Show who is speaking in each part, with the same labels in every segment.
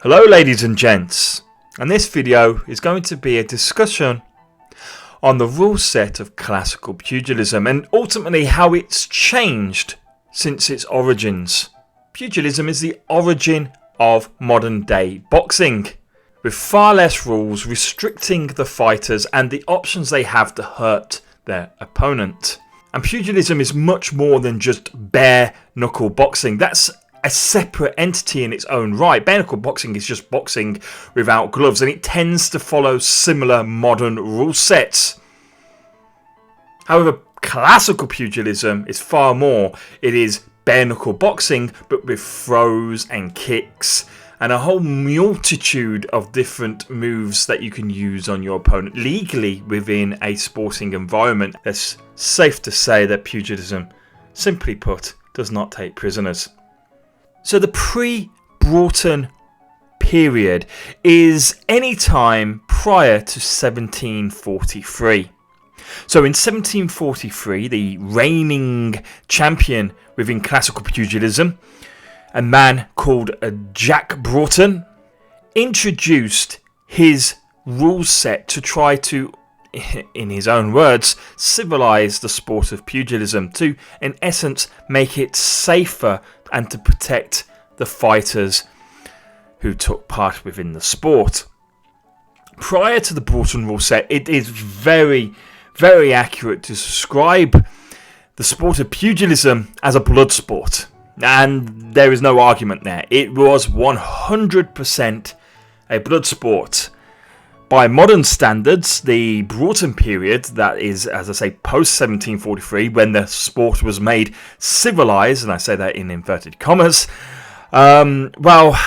Speaker 1: Hello ladies and gents, and this video is going to be a discussion on the rule set of classical pugilism and ultimately how it's changed since its origins. Pugilism is the origin of modern day boxing, with far less rules restricting the fighters and the options they have to hurt their opponent. And pugilism is much more than just bare knuckle boxing. That's a separate entity in its own right. Bare knuckle boxing is just boxing without gloves, and it tends to follow similar modern rule sets. However, classical pugilism is far more. It is bare knuckle boxing, but with throws and kicks and a whole multitude of different moves that you can use on your opponent legally within a sporting environment. It's safe to say that pugilism, simply put, does not take prisoners. So the Pre-Broughton period is any time prior to 1743. So in 1743, the reigning champion within classical pugilism, a man called Ukbkb, introduced his rule set to try to, in his own words, civilize the sport of pugilism, to, in essence, make it safer and to protect the fighters who took part within the sport. Prior to the Broughton rule set, it is very, very accurate to describe the sport of pugilism as a blood sport. And there is no argument there. It was 100% a blood sport. By modern standards, the Broughton period, that is, as I say, post 1743, when the sport was made civilized, and I say that in inverted commas, well,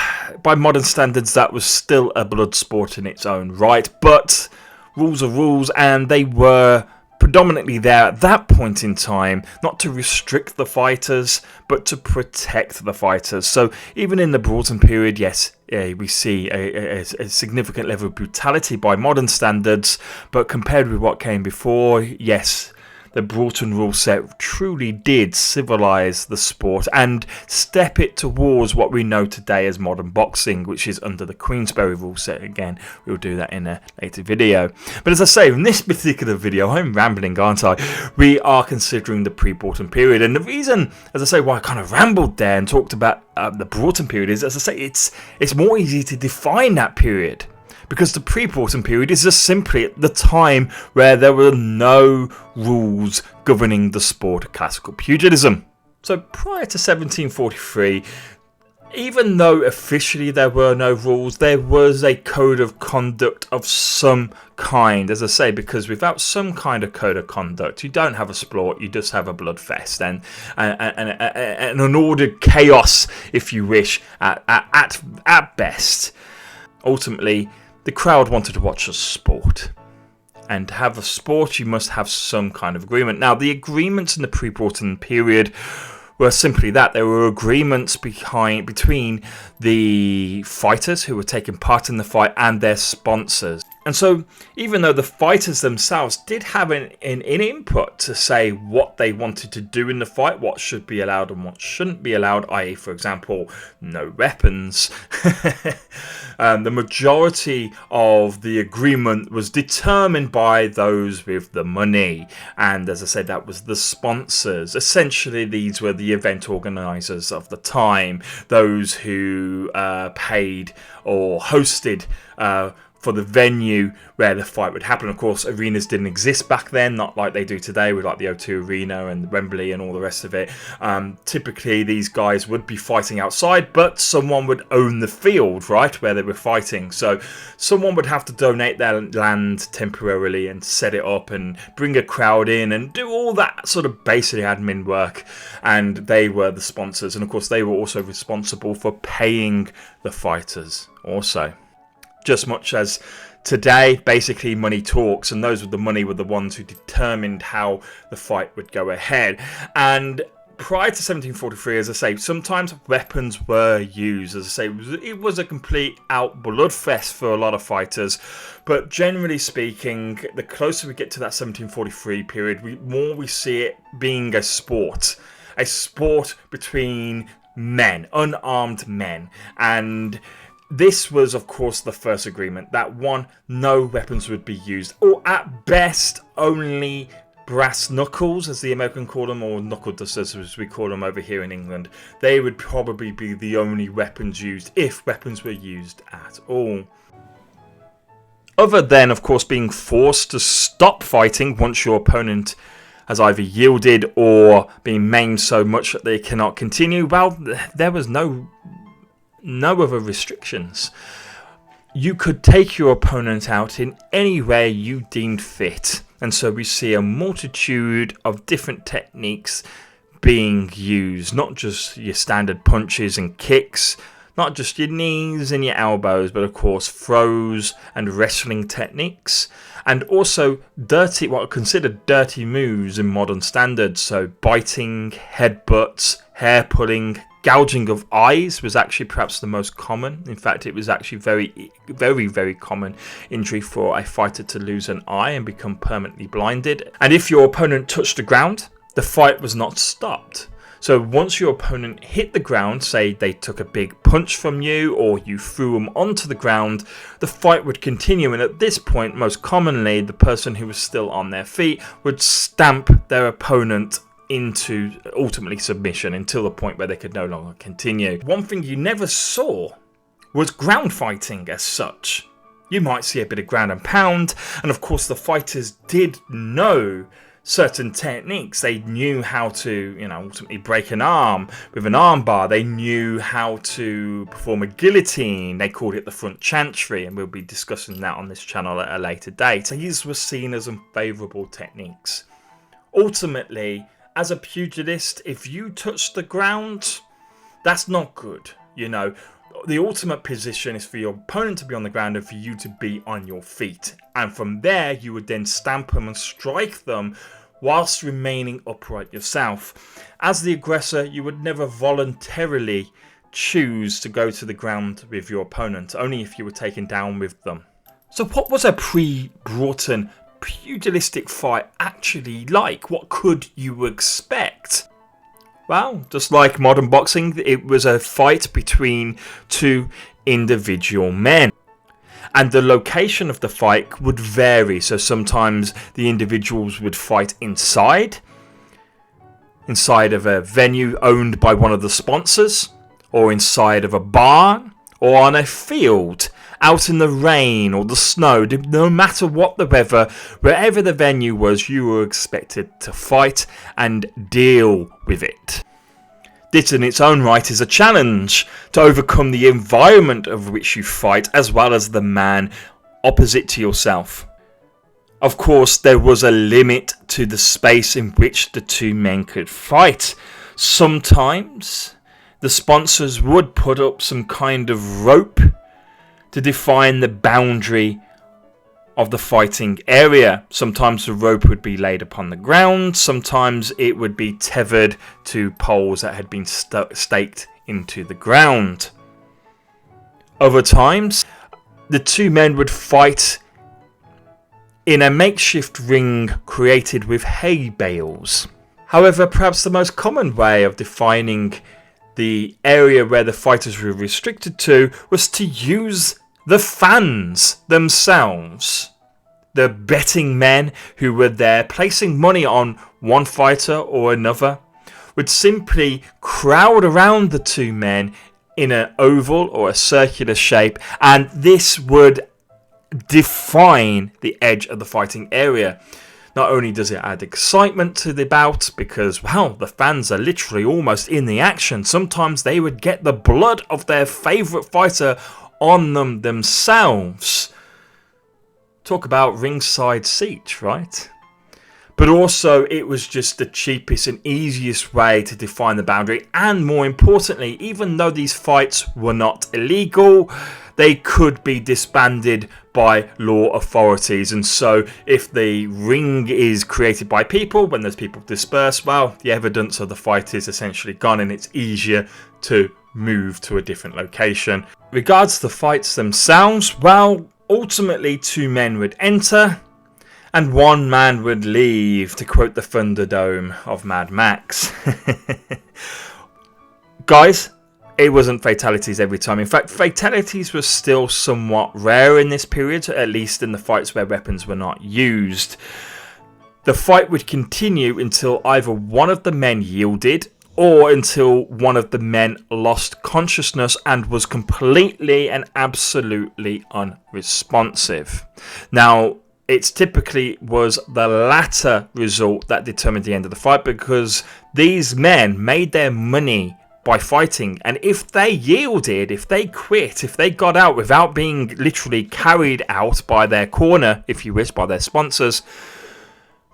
Speaker 1: by modern standards, that was still a blood sport in its own right, but rules are rules, and they were predominantly there at that point in time, not to restrict the fighters, but to protect the fighters. So even in the Broughton period, yes, we see a significant level of brutality by modern standards, but compared with what came before, yes, the Broughton rule set truly did civilize the sport and step it towards what we know today as modern boxing, which is under the Queensberry rule set. Again, we'll do that in a later video. But as I say, in this particular video, I'm rambling, aren't I? We are considering the Pre-Broughton period, and the reason, as I say, why I kind of rambled there and talked about the Broughton period is, as I say, it's more easy to define that period. Because the Pre-Broughton period is just simply the time where there were no rules governing the sport of classical pugilism. So prior to 1743, even though officially there were no rules, there was a code of conduct of some kind, as I say, because without some kind of code of conduct, you don't have a sport, you just have a blood fest and an unordered chaos, if you wish, at best. Ultimately, the crowd wanted to watch a sport, and to have a sport you must have some kind of agreement. Now, the agreements in the Pre-Broughton period were simply that. There were agreements between the fighters who were taking part in the fight and their sponsors. And so even though the fighters themselves did have an input to say what they wanted to do in the fight, what should be allowed and what shouldn't be allowed, i.e. for example, no weapons, the majority of the agreement was determined by those with the money. And as I said, that was the sponsors. Essentially, these were the event organisers of the time, those who paid or hosted for the venue where the fight would happen. Of course, arenas didn't exist back then, not like they do today with like the O2 Arena and Wembley and all the rest of it. Typically, these guys would be fighting outside, but someone would own the field, right, where they were fighting. So someone would have to donate their land temporarily and set it up and bring a crowd in and do all that sort of basic admin work. And they were the sponsors. And of course, they were also responsible for paying the fighters also. Just much as today, basically money talks, and those with the money were the ones who determined how the fight would go ahead. And prior to 1743, as I say, sometimes weapons were used. As I say, it was a complete out bloodfest for a lot of fighters. But generally speaking, the closer we get to that 1743 period, we see it being a sport between men, unarmed men. And This was, of course, the first agreement that one, no weapons would be used, or at best only brass knuckles, as the American call them, or knuckle dusters as we call them over here in England. They would probably be the only weapons used, if weapons were used at all. Other than, of course, being forced to stop fighting once your opponent has either yielded or been maimed so much that they cannot continue, well, there was no other restrictions. You could take your opponent out in any way you deemed fit, and so we see a multitude of different techniques being used, not just your standard punches and kicks, not just your knees and your elbows, but of course throws and wrestling techniques, and also what are considered dirty moves in modern standards. So biting, headbutts, hair pulling, gouging of eyes was actually perhaps the most common. In fact, it was actually very common injury for a fighter to lose an eye and become permanently blinded. And if your opponent touched the ground, the fight was not stopped. So once your opponent hit the ground, say they took a big punch from you or you threw them onto the ground, the fight would continue. And at this point, most commonly, the person who was still on their feet would stamp their opponent into ultimately submission until the point where they could no longer continue. One thing you never saw was ground fighting as such. You might see a bit of ground and pound, and of course the fighters did know certain techniques. They knew how to, ultimately break an arm with an arm bar. They knew how to perform a guillotine. They called it the front chantry, and we'll be discussing that on this channel at a later date. So these were seen as unfavourable techniques. Ultimately, as a pugilist, if you touch the ground, that's not good. The ultimate position is for your opponent to be on the ground and for you to be on your feet. And from there, you would then stamp them and strike them whilst remaining upright yourself. As the aggressor, you would never voluntarily choose to go to the ground with your opponent, only if you were taken down with them. So what was a pre-Broughton pugilistic fight actually like? What could you expect? Well, just like modern boxing, it was a fight between two individual men. And the location of the fight would vary. So sometimes the individuals would fight inside of a venue owned by one of the sponsors, or inside of a barn, or on a field, out in the rain or the snow. No matter what the weather, wherever the venue was, you were expected to fight and deal with it. This in its own right is a challenge to overcome the environment of which you fight, as well as the man opposite to yourself. Of course, there was a limit to the space in which the two men could fight. Sometimes the sponsors would put up some kind of rope to define the boundary of the fighting area. Sometimes the rope would be laid upon the ground, sometimes it would be tethered to poles that had been staked into the ground. Other times, the two men would fight in a makeshift ring created with hay bales. However, perhaps the most common way of defining the area where the fighters were restricted to was to use the fans themselves. The betting men who were there placing money on one fighter or another would simply crowd around the two men in an oval or a circular shape, and this would define the edge of the fighting area. Not only does it add excitement to the bout, because, well, the fans are literally almost in the action. Sometimes they would get the blood of their favourite fighter on them themselves. Talk about ringside seats, right? But also, it was just the cheapest and easiest way to define the boundary. And more importantly, even though these fights were not illegal, they could be disbanded by law authorities. And so if the ring is created by people, when those people disperse, well, the evidence of the fight is essentially gone, and it's easier to move to a different location. Regards to the fights themselves, well, ultimately two men would enter and one man would leave, to quote the Thunderdome of Mad Max. Guys, it wasn't fatalities every time. In fact, fatalities were still somewhat rare in this period, at least in the fights where weapons were not used. The fight would continue until either one of the men yielded or until one of the men lost consciousness and was completely and absolutely unresponsive. Now, it typically was the latter result that determined the end of the fight, because these men made their money by fighting, and if they yielded, if they quit, if they got out without being literally carried out by their corner, if you wish, by their sponsors,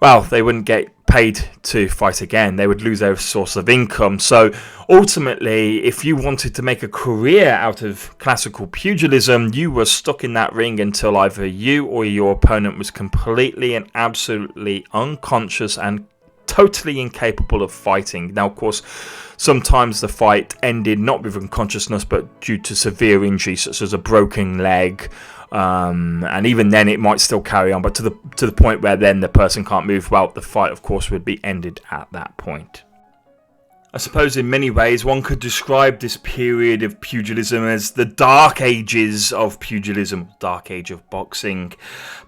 Speaker 1: well, they wouldn't get paid to fight again. They would lose their source of income. So ultimately, if you wanted to make a career out of classical pugilism, you were stuck in that ring until either you or your opponent was completely and absolutely unconscious and totally incapable of fighting. Now, of course, sometimes the fight ended not with unconsciousness, but due to severe injury, such as a broken leg. And even then it might still carry on, but to the point where then the person can't move, well, the fight of course would be ended at that point. I suppose in many ways one could describe this period of pugilism as the dark ages of pugilism, dark age of boxing.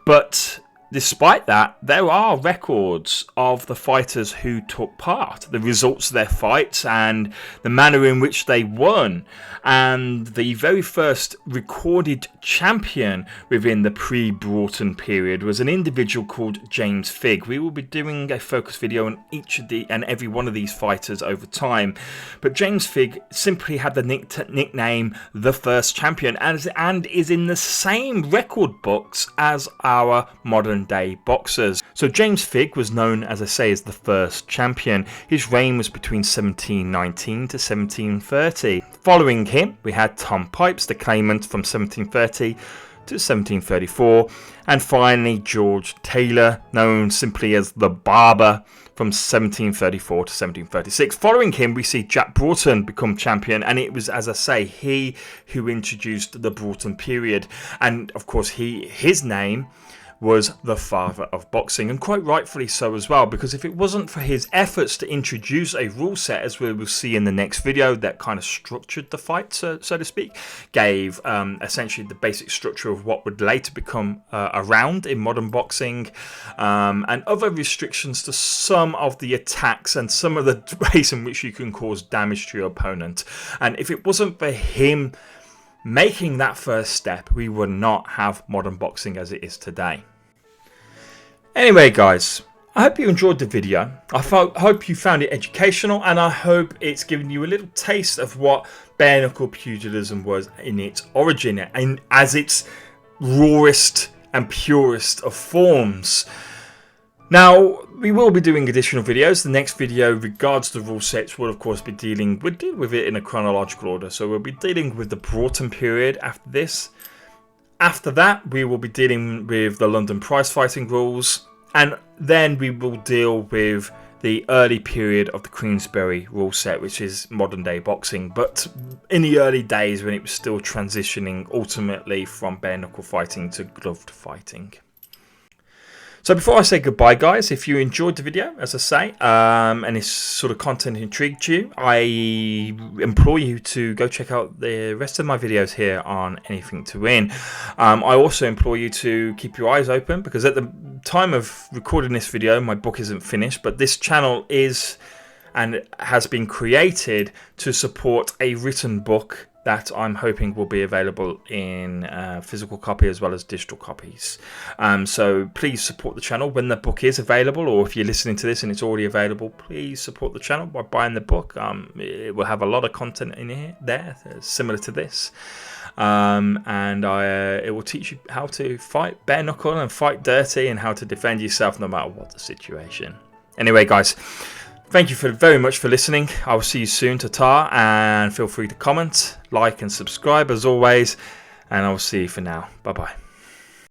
Speaker 1: But despite that, there are records of the fighters who took part, the results of their fights and the manner in which they won. And the very first recorded champion within the Pre-Broughton period was an individual called James Figg. We will be doing a focus video on each of and every one of these fighters over time. But James Figg simply had the nickname The First Champion, and is in the same record books as our modern day boxers. So James Figg was known, as I say, as the First Champion. His reign was between 1719 to 1730. Following him, we had Tom Pipes, the claimant, from 1730 to 1734, and finally George Taylor, known simply as the Barber, from 1734 to 1736. Following him, we see Jack Broughton become champion, and it was, as I say, he who introduced the Broughton period. And of course, his name was the father of boxing, and quite rightfully so as well, because if it wasn't for his efforts to introduce a rule set, as we will see in the next video, that kind of structured the fight, so to speak, gave essentially the basic structure of what would later become a round in modern boxing, and other restrictions to some of the attacks and some of the ways in which you can cause damage to your opponent. And if it wasn't for him making that first step, we would not have modern boxing as it is today. Anyway, guys, I hope you enjoyed the video. I hope you found it educational, and I hope it's given you a little taste of what bare knuckle pugilism was in its origin and as its rawest and purest of forms. Now, we will be doing additional videos. The next video regards the rule sets will of course be we'll deal with it in a chronological order. So we'll be dealing with the Broughton period after this. After that, we will be dealing with the London prize fighting rules, and then we will deal with the early period of the Queensberry rule set, which is modern day boxing, but in the early days when it was still transitioning ultimately from bare knuckle fighting to gloved fighting. So before I say goodbye, guys, if you enjoyed the video, as I say, and this sort of content intrigued you, I implore you to go check out the rest of my videos here on Anything to Win. I also implore you to keep your eyes open, because at the time of recording this video, my book isn't finished, but this channel is and has been created to support a written book that I'm hoping will be available in physical copy as well as digital copies. So please support the channel when the book is available, or if you're listening to this and it's already available, please support the channel by buying the book. It will have a lot of content in there similar to this. It will teach you how to fight bare knuckle and fight dirty, and how to defend yourself no matter what the situation. Anyway, guys, thank you very much for listening. I will see you soon. Ta-ta, and feel free to comment, like and subscribe as always, and I will see you for now. Bye bye.